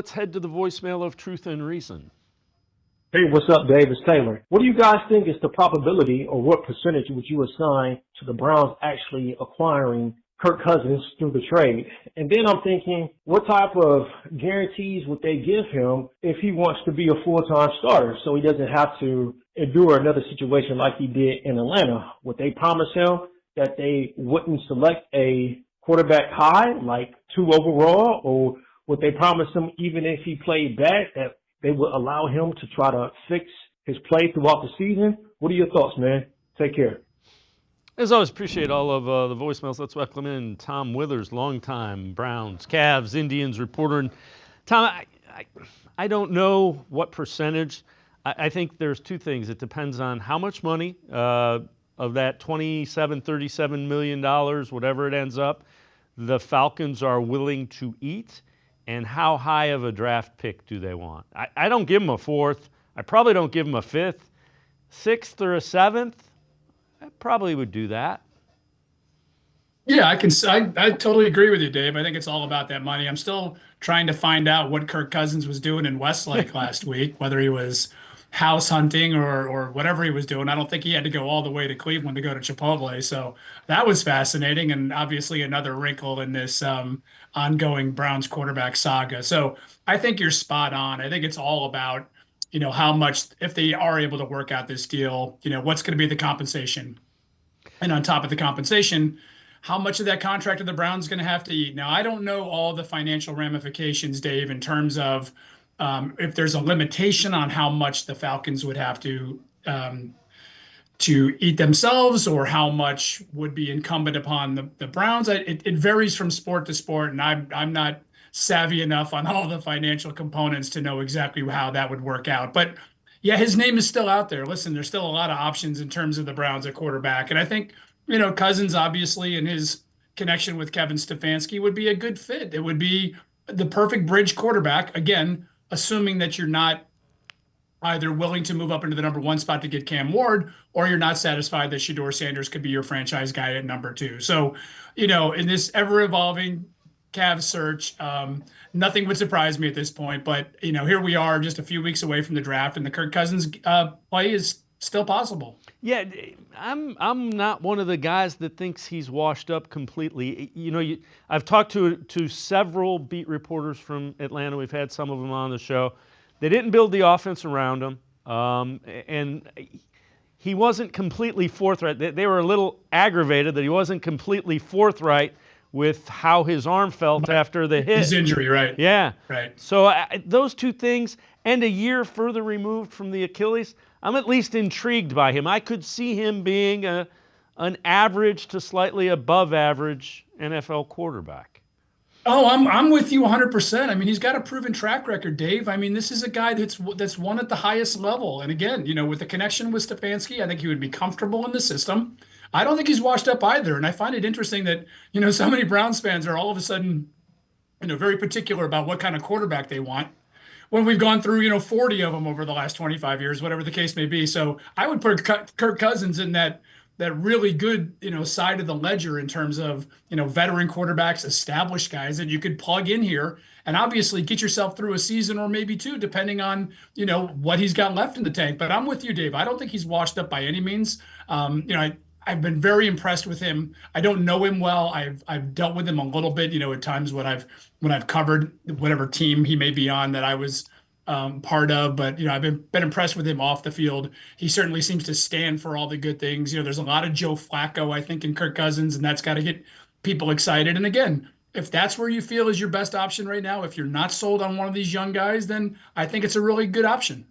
Let's head to the voicemail of Truth and Reason. Hey, what's up, Dave? It's Taylor. What do you guys think is the probability, or what percentage would you assign to the Browns actually acquiring Kirk Cousins through the trade? And then I'm thinking, what type of guarantees would they give him if he wants to be a full-time starter so he doesn't have to endure another situation like he did in Atlanta? Would they promise him that they wouldn't select a quarterback high, like 2 overall, or would they promise him even if he played bad that they would allow him to try to fix his play throughout the season? What are your thoughts, man? Take care. As always, appreciate all of the voicemails. Let's welcome in Tom Withers, longtime Browns, Cavs, Indians reporter. And Tom, I don't know what percentage. I think there's two things. It depends on how much money of that $37 million, whatever it ends up, the Falcons are willing to eat, and how high of a draft pick do they want. I don't give them a 4th. I probably don't give them a 5th. 6th or a 7th, I probably would do that. Yeah, I totally agree with you, Dave. I think it's all about that money. I'm still trying to find out what Kirk Cousins was doing in Westlake last week, whether he was house hunting or whatever he was doing. I don't think he had to go all the way to Cleveland to go to Chipotle. So that was fascinating, and obviously another wrinkle in this ongoing Browns quarterback saga. So I think you're spot on. I think it's all about, how much, if they are able to work out this deal, what's going to be the compensation. And on top of the compensation, how much of that contract are the Browns going to have to eat? Now, I don't know all the financial ramifications, Dave, in terms of if there's a limitation on how much the Falcons would have to eat themselves, or how much would be incumbent upon the Browns. It varies from sport to sport, and I'm not savvy enough on all the financial components to know exactly how that would work out. But yeah, his name is still out there. Listen, there's still a lot of options in terms of the Browns at quarterback, and I think Cousins, obviously, and his connection with Kevin Stefanski would be a good fit. It would be the perfect bridge quarterback, again, assuming that you're not either willing to move up into the number 1 spot to get Cam Ward, or you're not satisfied that Shedeur Sanders could be your franchise guy at number 2. So, in this ever-evolving Cavs search, nothing would surprise me at this point. But, here we are just a few weeks away from the draft, and the Kirk Cousins play is still possible. Yeah, I'm not one of the guys that thinks he's washed up completely. I've talked to several beat reporters from Atlanta. We've had some of them on the show. They didn't build the offense around him, and he wasn't completely forthright. They were a little aggravated that he wasn't completely forthright with how his arm felt after the hit. His injury, right? Yeah. Right. So those two things, and a year further removed from the Achilles, I'm at least intrigued by him. I could see him being an average to slightly above average NFL quarterback. Oh, I'm with you 100%. I mean, he's got a proven track record, Dave. I mean, this is a guy that's won at the highest level. And again, with the connection with Stefanski, I think he would be comfortable in the system. I don't think he's washed up either. And I find it interesting that, so many Browns fans are all of a sudden, very particular about what kind of quarterback they want, when we've gone through, 40 of them over the last 25 years, whatever the case may be. So I would put Kirk Cousins in that really good, side of the ledger in terms of, veteran quarterbacks, established guys that you could plug in here and obviously get yourself through a season or maybe 2, depending on, what he's got left in the tank. But I'm with you, Dave. I don't think he's washed up by any means. I've been very impressed with him. I don't know him well. I've dealt with him a little bit, at times when I've covered whatever team he may be on that I was part of. But I've been impressed with him off the field. He certainly seems to stand for all the good things. There's a lot of Joe Flacco, I think, in Kirk Cousins, and that's got to get people excited. And again, if that's where you feel is your best option right now, if you're not sold on one of these young guys, then I think it's a really good option.